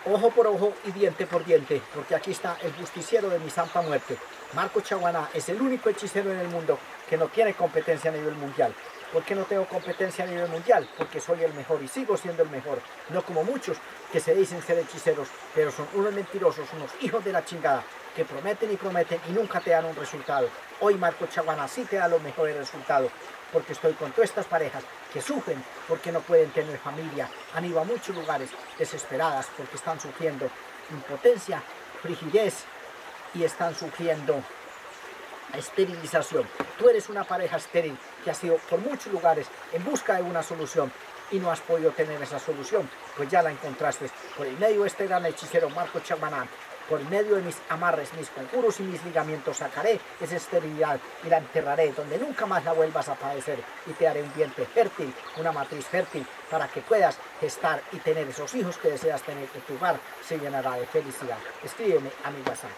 Ojo por ojo y diente por diente, porque aquí está el justiciero de mi santa muerte. Marco Chaguaná es el único hechicero en el mundo que no tiene competencia a nivel mundial. ¿Por qué no tengo competencia a nivel mundial? Porque soy el mejor y sigo siendo el mejor. No como muchos que se dicen ser hechiceros, pero son unos mentirosos, unos hijos de la chingada, que prometen y nunca te dan un resultado. Hoy Marco Chaguaná sí te da los mejores resultados, porque estoy con todas estas parejas que sufren porque no pueden tener familia. Han ido a muchos lugares desesperadas porque están sufriendo impotencia, frigidez y están sufriendo esterilización. Tú eres una pareja estéril que has ido por muchos lugares en busca de una solución y no has podido tener esa solución, pues ya la encontraste por el medio de este gran hechicero Marco Chaguaná. Por medio de mis amarres, mis conjuros y mis ligamientos sacaré esa esterilidad y la enterraré donde nunca más la vuelvas a padecer, y te haré un vientre fértil, una matriz fértil, para que puedas gestar y tener esos hijos que deseas tener, y tu hogar se llenará de felicidad. Escríbeme a mi WhatsApp.